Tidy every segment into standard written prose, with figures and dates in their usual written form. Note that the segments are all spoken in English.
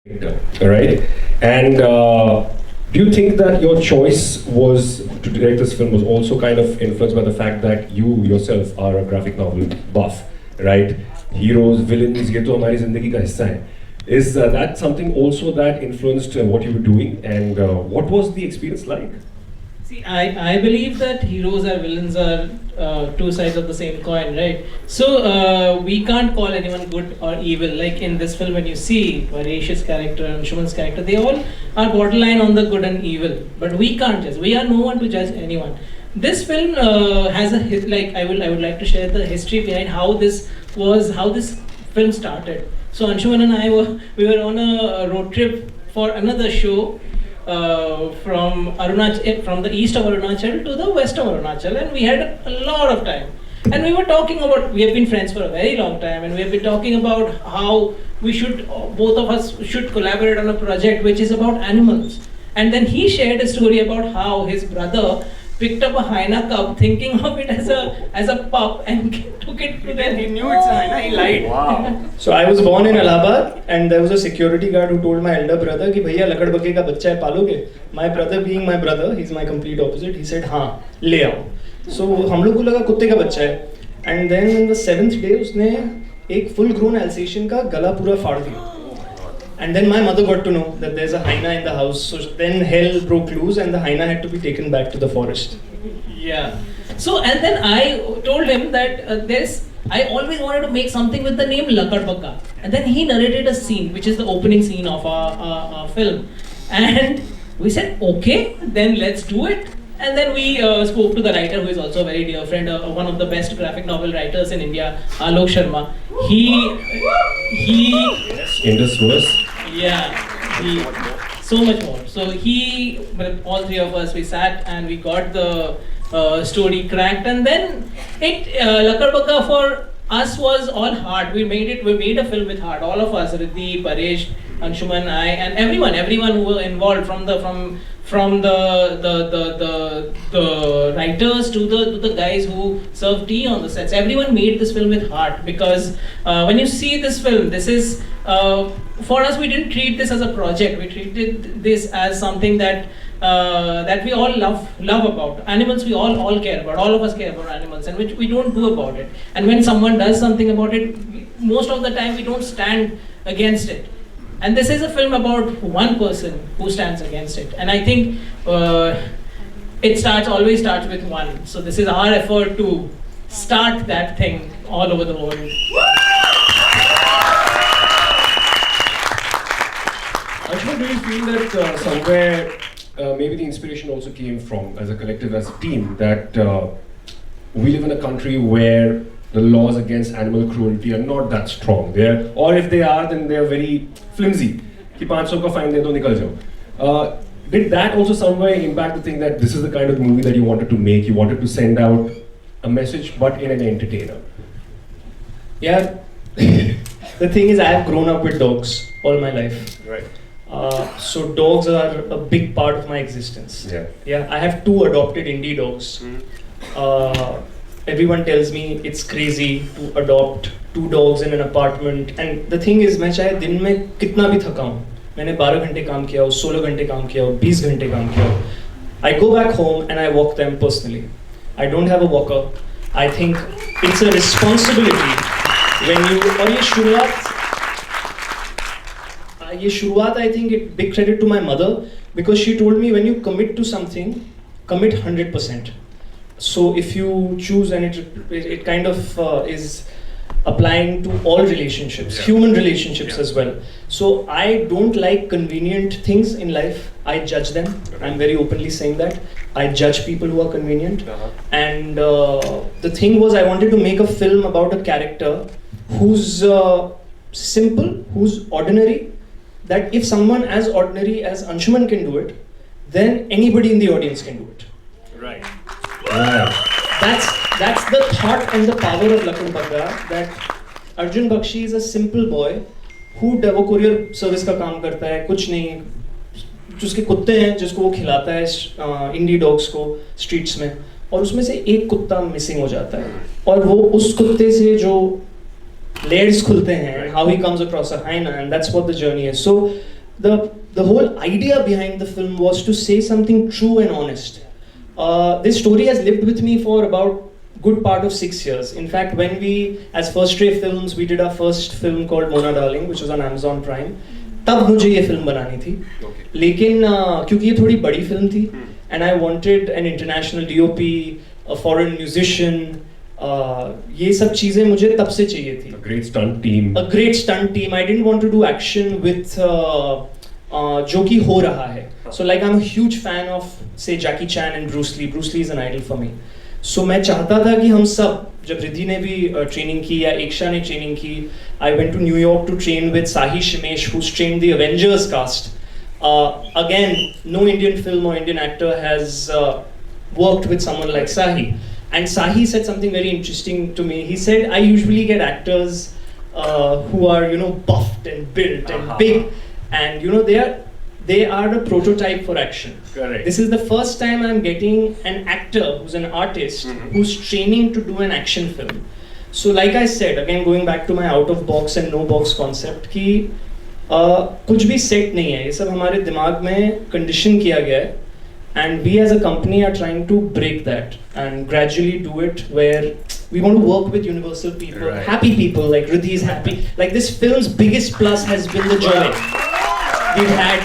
right? And do you think that your choice was to direct this film was also kind of influenced by the fact that you yourself are a graphic novel buff, right? Heroes, villains, ये तो हमारी जिंदगी का हिस्सा है. Is that something also that influenced what you were doing, and what was the experience like? See, I believe that heroes or villains are two sides of the same coin, right? So we can't call anyone good or evil. Like in this film, when you see Paresh's character and Shuman's character, they all are borderline on the good and evil. But we can't judge. We are no one to judge anyone. This film has a like I would like to share the history behind how this film started. So Anshuman and I we were on a road trip for another show. From Arunachal, from the east of Arunachal to the west of Arunachal, and we had a lot of time. And we were talking about, we have been friends for a very long time, and we have been talking about how we should, both of us should collaborate on a project which is about animals. And then he shared a story about how his brother picked up a hyena cub, thinking of it as a pup, and took it to them. He knew it's a hyena, he lied. Wow. So I was born in Allahabad, and there was a security guard who told my elder brother कि भैया लकड़बग्गे का बच्चा है पालोगे? My brother being my brother, he's my complete opposite. He said हाँ ले आओ. So हम लोग को लगा कुत्ते का बच्चा है. And then in the 7th day उसने एक full grown Alsatian का गला पूरा फाड़ दिया. And then my mother got to know that there's a hyena in the house. So then hell broke loose, and the hyena had to be taken back to the forest. Yeah. So and then I told him that I always wanted to make something with the name Lakadbakka. And then he narrated a scene, which is the opening scene of our film. And we said, okay, then let's do it. And then we spoke to the writer, who is also a very dear friend, one of the best graphic novel writers in India, Alok Sharma. Indus Verse. Yeah, so much more. So all three of us, we sat and we got the story cracked, and then Lakadbakka for us was all heart. We made a film with heart. All of us, Riddhi, Paresh, Anshuman, I, and everyone who were involved, from the writers to the guys who served tea on the sets. Everyone made this film with heart, because when you see this film, this is for us. We didn't treat this as a project. We treated this as something that we all love about animals. We all care about. All of us care about animals, and which we don't do about it. And when someone does something about it, most of the time we don't stand against it. And this is a film about one person who stands against it. And I think it always starts with one. So this is our effort to start that thing all over the world. Anshuman, do you feel that somewhere maybe the inspiration also came from, as a collective, as a team, that we live in a country where the laws against animal cruelty are not that strong there, or if they are, then they are very flimsy. कि 500 का fine दे दो निकल जाओ. Did that also somewhere impact the thing that this is the kind of movie that you wanted to make? You wanted to send out a message, but in an entertainer. Yeah, the thing is, I have grown up with dogs all my life. Right. So dogs are a big part of my existence. Yeah. I have 2 adopted indie dogs. Everyone tells me it's crazy to adopt 2 dogs in an apartment. And the thing is, मैं चाहे दिन में कितना भी थका हूँ, मैंने 12 घंटे काम किया हो, 16 घंटे काम किया हो, 20 घंटे काम किया हो, I go back home and I walk them personally. I don't have a walker. I think it's a responsibility when you, और ये शुरुआत I think it big credit to my mother, because she told me when you commit to something, commit 100%. So if you choose, and it kind of is applying to all relationships, human relationships as well. So I don't like convenient things in life. I judge them. I'm very openly saying that. I judge people who are convenient. And the thing was, I wanted to make a film about a character who's simple, who's ordinary, that if someone as ordinary as Anshuman can do it, then anybody in the audience can do it. Right. That's the thought and the power of Lakadbakka, that Arjun Bakshi is a simple boy who वो courier service का काम करता है, कुछ नहीं, जिसके कुत्ते हैं जिसको वो खिलाता है इंडी डॉग्स को स्ट्रीट्स में, और उसमें से एक कुत्ता मिसिंग हो जाता है, और वो उस कुत्ते से जो layers खुलते हैं, how he comes across a hyena, and that's what the journey is. So the whole idea behind the film was to say something true and honest. This story has lived with me for about good part of 6 years. In fact, when we, as First Ray Films, we did our first film called Mona Darling, which was on Amazon Prime. तब मुझे ये film बनानी थी, लेकिन क्योंकि ये थोड़ी बड़ी फिल्म थी, and I wanted an international DOP, a foreign musician, ये सब चीजें मुझे तब से चाहिए थी. A great stunt team. A great stunt team. I didn't want to do action with जो कि हो रहा है. So like I'm a huge fan of say Jackie Chan and Bruce Lee. Bruce Lee is an idol for me. So मैं चाहता था कि हम सब, जब रिद्धि ने भी ट्रेनिंग की या एकशा ने ट्रेनिंग की, I went to New York to train with Sahi Shimesh, who's trained the Avengers cast. Again, no Indian film or Indian actor has worked with someone like Sahi. And Sahi said something very interesting to me. He said, I usually get actors who are, you know, buffed and built and big, and you know, they are the prototype for action. Correct. This is the first time I'm getting an actor who's an artist who's training to do an action film. So like I said, again going back to my out of box and no box concept, कि कुछ भी set नहीं है, ये सब हमारे दिमाग में condition किया गया है, and we as a company are trying to break that and gradually do it where we want to work with universal people, Right. happy people, like Riddhi is happy. Like this film's biggest plus has been the joy we've had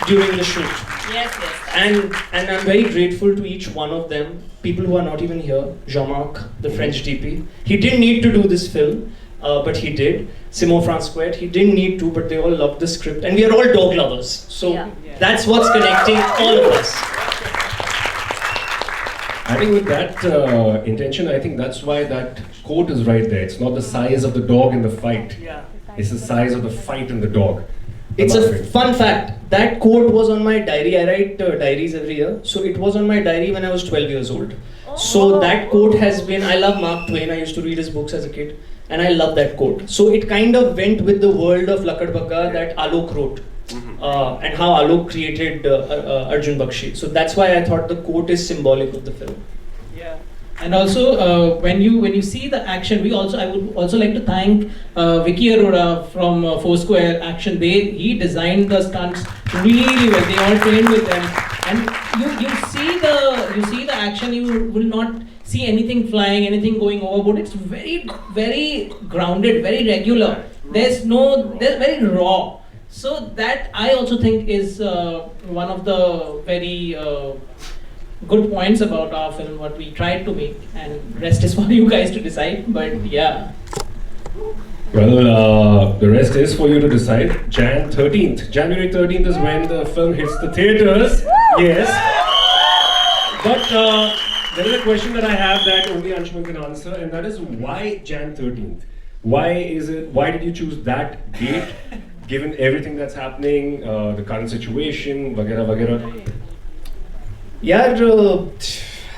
during the shoot. Yes. And I'm very grateful to each one of them, people who are not even here. Jean-Marc, the French DP. He didn't need to do this film, but he did. Simon Francois, he didn't need to, but they all loved the script. And we are all dog lovers. So that's what's connecting all of us. I think with that intention, I think that's why that quote is right there. It's not the size of the dog in the fight. It's the size of the fight in the dog. It's a fun fact. That quote was on my diary. I write diaries every year. So it was on my diary when I was 12 years old. So that quote has been, I love Mark Twain. I used to read his books as a kid. And I love that quote. So it kind of went with the world of Lakad Bakka that Alok wrote. And how Alok created Arjun Bakshi. So that's why I thought the quote is symbolic of the film. Yeah. And also, when you see the action, I would also like to thank Vicky Arora from Foursquare Action. He designed the stunts really well. They all trained with them, and you see the action. You will not see anything flying, anything going overboard. It's very, very grounded, very regular. There's very raw. So that I also think is one of the very good points about our film, what we tried to make, and rest is for you guys to decide. But yeah. Well, the rest is for you to decide. January 13th is when the film hits the theaters. Yes. But there is a question that I have that only Anshuman can answer, and that is why Jan 13th? Why did you choose that date, given everything that's happening, the current situation, vagera vagera? Yeah,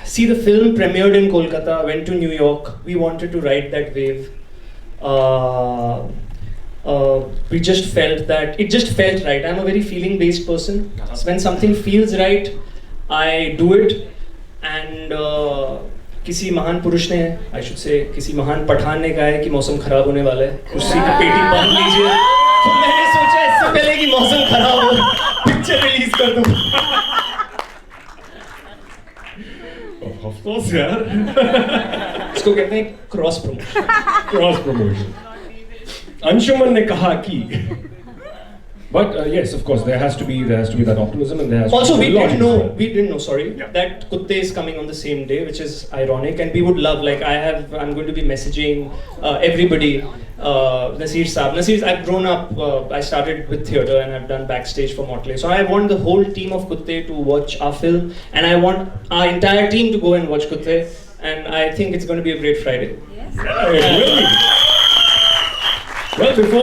see, the film premiered in Kolkata, went to New York. We wanted to ride that wave. We just felt that it just felt right. I'm a very feeling-based person. So when something feels right, I do it. And किसी महान पुरुष ने, I should say, किसी महान पठान ने कहा है कि मौसम खराब होने वाला है. उसी की पेटी बांध लीजिए. तो मैंने सोचा इससे पहले कि मौसम खराब हो, पिक्चर रिलीज कर दूं. Of course, यार. इसको कहते हैं cross promotion. Cross promotion. Anshuman ने कहा कि. But yes, of course, there has to be that optimism, and there has Also, to be we didn't know, Yeah. that Kutte is coming on the same day, which is ironic, and we would love, like I'm going to be messaging everybody, Nasir Saab. I've grown up, I started with theatre and I've done backstage for Motley. So I want the whole team of Kutte to watch our film, and I want our entire team to go and watch Kutte, and I think it's going to be a great Friday. Yeah, it will be. Well, before